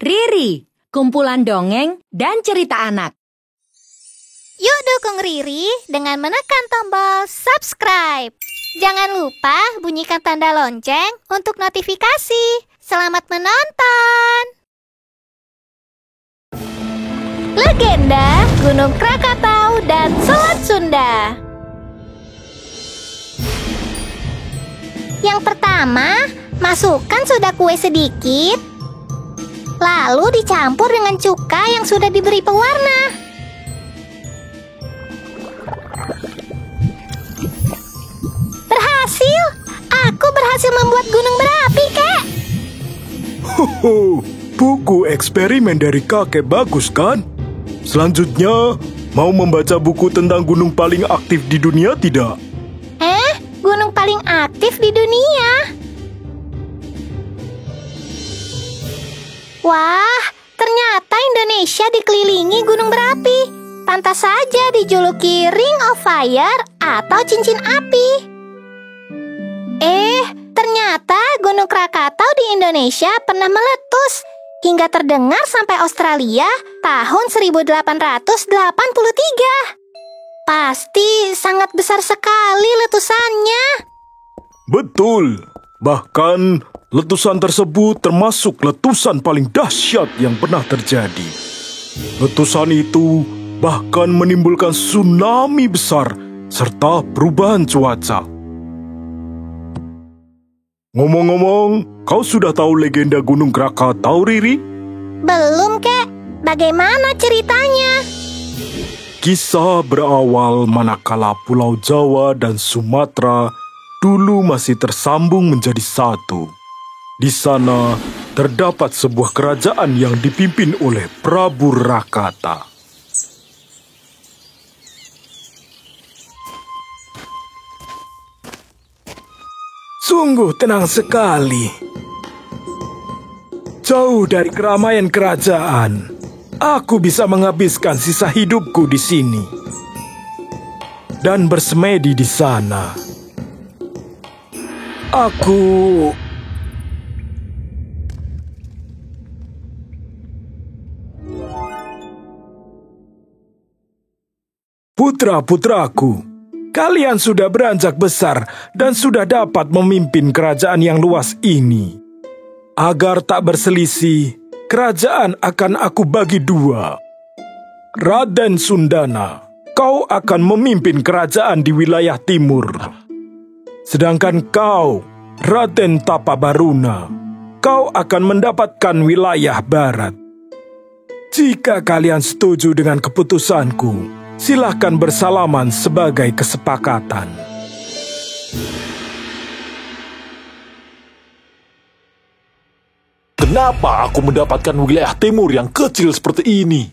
Riri, kumpulan dongeng dan cerita anak. Yuk dukung Riri dengan menekan tombol subscribe. Jangan lupa bunyikan tanda lonceng untuk notifikasi. Selamat menonton! Legenda Gunung Krakatau dan Selat Sunda. Yang pertama, masukkan soda kue sedikit, lalu dicampur dengan cuka yang sudah diberi pewarna. Berhasil! Aku berhasil membuat gunung berapi, Kek! Buku eksperimen dari kakek bagus kan? Selanjutnya, mau membaca buku tentang gunung paling aktif di dunia tidak? Gunung paling aktif di dunia? Wah, ternyata Indonesia dikelilingi gunung berapi. Pantas saja dijuluki Ring of Fire atau cincin api. Ternyata Gunung Krakatau di Indonesia pernah meletus hingga terdengar sampai Australia tahun 1883. Pasti sangat besar sekali letusannya. Betul. Bahkan, letusan tersebut termasuk letusan paling dahsyat yang pernah terjadi. Letusan itu bahkan menimbulkan tsunami besar serta perubahan cuaca. Ngomong-ngomong, kau sudah tahu legenda Gunung Krakatau, Riri? Belum, Kek. Bagaimana ceritanya? Kisah berawal manakala Pulau Jawa dan Sumatera dulu masih tersambung menjadi satu. Di sana terdapat sebuah kerajaan yang dipimpin oleh Prabu Rakata. Sungguh tenang sekali. Jauh dari keramaian kerajaan, aku bisa menghabiskan sisa hidupku di sini dan bersemedi di sana. Putra-putraku, kalian sudah beranjak besar dan sudah dapat memimpin kerajaan yang luas ini. Agar tak berselisih, kerajaan akan aku bagi dua. Raden Sundana, kau akan memimpin kerajaan di wilayah timur. Sedangkan kau, Raden Tapabaruna, kau akan mendapatkan wilayah barat. Jika kalian setuju dengan keputusanku, silakan bersalaman sebagai kesepakatan. Kenapa aku mendapatkan wilayah timur yang kecil seperti ini?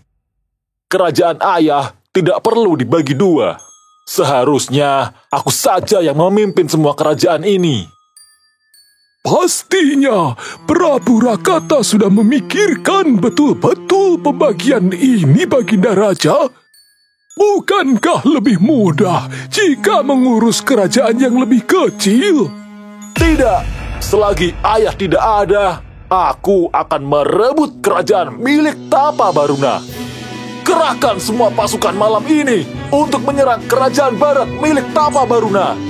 Kerajaan ayah tidak perlu dibagi dua. Seharusnya aku saja yang memimpin semua kerajaan ini. Pastinya, Prabu Rakata sudah memikirkan betul-betul pembagian ini, Baginda Raja. Bukankah lebih mudah jika mengurus kerajaan yang lebih kecil? Tidak, selagi ayah tidak ada, aku akan merebut kerajaan milik Tapabaruna. Kerahkan semua pasukan malam ini untuk menyerang kerajaan barat milik Tapabaruna.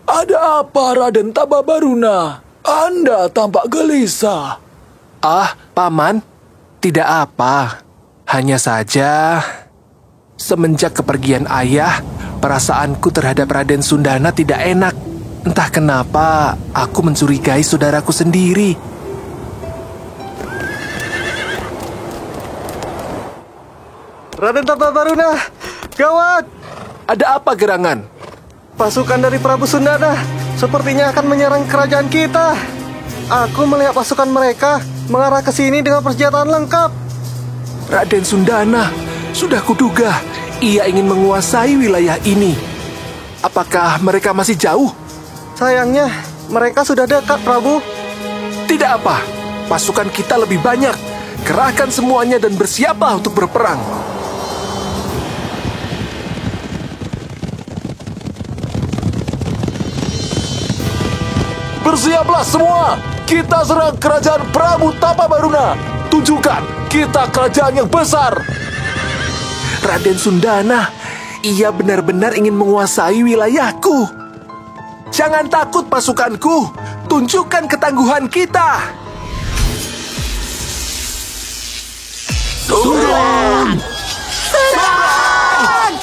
Ada apa, Raden Tapabaruna? Anda tampak gelisah. Paman, tidak apa. Hanya saja, semenjak kepergian ayah, perasaanku terhadap Raden Sundana tidak enak. Entah kenapa, aku mencurigai saudaraku sendiri. Raden Tapabaruna, gawat! Ada apa gerangan? Pasukan dari Prabu Sundana sepertinya akan menyerang kerajaan kita. Aku melihat pasukan mereka mengarah ke sini dengan persenjataan lengkap. Raden Sundana, sudah kuduga ia ingin menguasai wilayah ini. Apakah mereka masih jauh? Sayangnya, mereka sudah dekat, Prabu. Tidak apa, pasukan kita lebih banyak. Kerahkan semuanya dan bersiaplah untuk berperang. Bersiaplah semua! Kita serang kerajaan Prabu Tapabaruna! Tunjukkan, kita kerajaan yang besar! Raden Sundana, ia benar-benar ingin menguasai wilayahku. Jangan takut pasukanku, tunjukkan ketangguhan kita. Serang! Serang!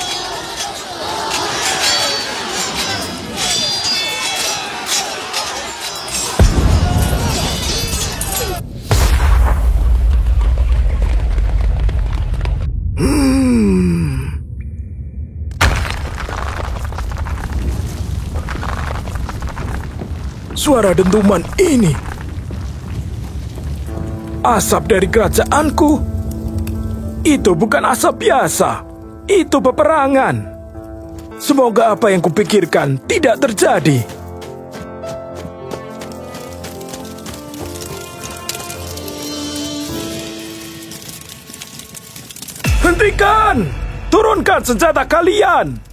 Suara dentuman ini. Asap dari kerajaanku. Itu bukan asap biasa. Itu peperangan. Semoga apa yang kupikirkan tidak terjadi. Hentikan! Turunkan senjata kalian!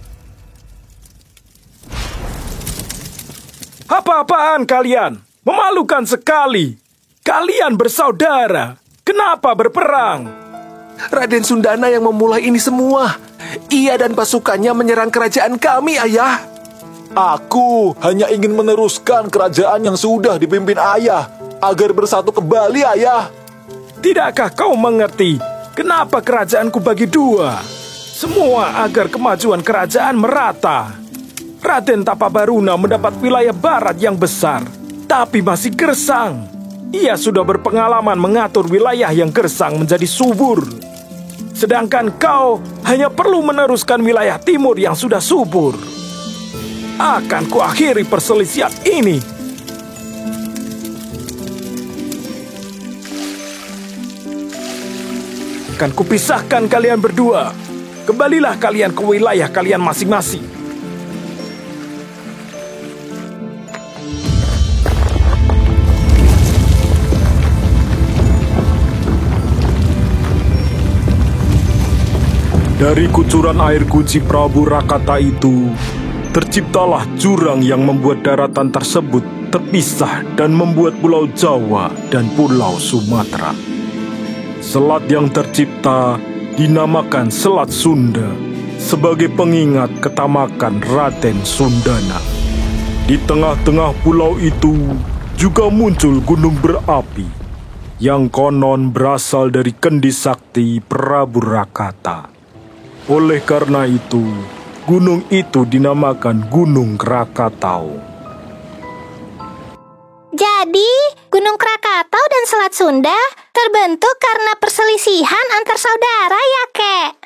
Apa-apaan kalian? Memalukan sekali. Kalian bersaudara. Kenapa berperang? Raden Sundana yang memulai ini semua. Ia dan pasukannya menyerang kerajaan kami, Ayah. Aku hanya ingin meneruskan kerajaan yang sudah dipimpin ayah, agar bersatu kembali, Ayah. Tidakkah kau mengerti kenapa kerajaanku bagi dua? Semua agar kemajuan kerajaan merata. Raden Tapabaruna mendapat wilayah barat yang besar, tapi masih gersang. Ia sudah berpengalaman mengatur wilayah yang gersang menjadi subur. Sedangkan kau hanya perlu meneruskan wilayah timur yang sudah subur. Akan kuakhiri perselisihan ini. Akan kupisahkan kalian berdua. Kembalilah kalian ke wilayah kalian masing-masing. Dari kucuran air kunci Prabu Rakata itu, terciptalah jurang yang membuat daratan tersebut terpisah dan membuat Pulau Jawa dan Pulau Sumatera. Selat yang tercipta dinamakan Selat Sunda sebagai pengingat ketamakan Raden Sundana. Di tengah-tengah pulau itu juga muncul gunung berapi yang konon berasal dari kendi sakti Prabu Rakata. Oleh karena itu, gunung itu dinamakan Gunung Krakatau. Jadi, Gunung Krakatau dan Selat Sunda terbentuk karena perselisihan antar saudara ya, Kek?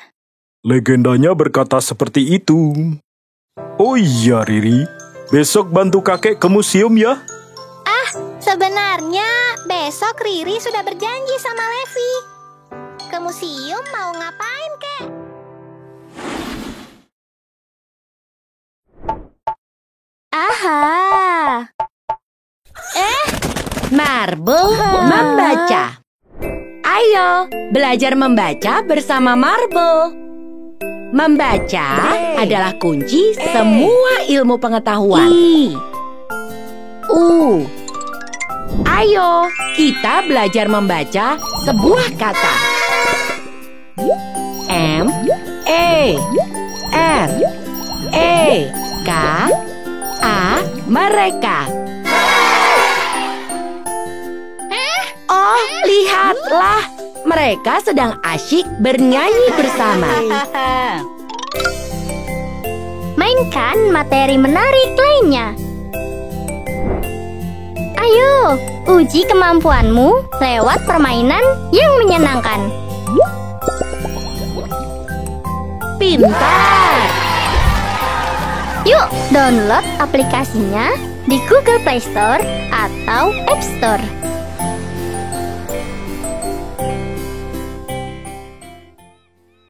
Legendanya berkata seperti itu. Oh iya, Riri. Besok bantu kakek ke museum ya? Sebenarnya besok Riri sudah berjanji sama Levi. Ke museum mau ngapain, Kek? Aha. Marble membaca. Ayo, belajar membaca bersama Marble. Membaca adalah kunci semua ilmu pengetahuan. Ayo, kita belajar membaca sebuah kata. M-E-R-E-K-A, mereka. Oh, lihatlah. Mereka sedang asyik bernyanyi bersama. Mainkan materi menarik lainnya. Ayo, uji kemampuanmu lewat permainan yang menyenangkan. Pintar. Yuk, download aplikasinya di Google Play Store atau App Store.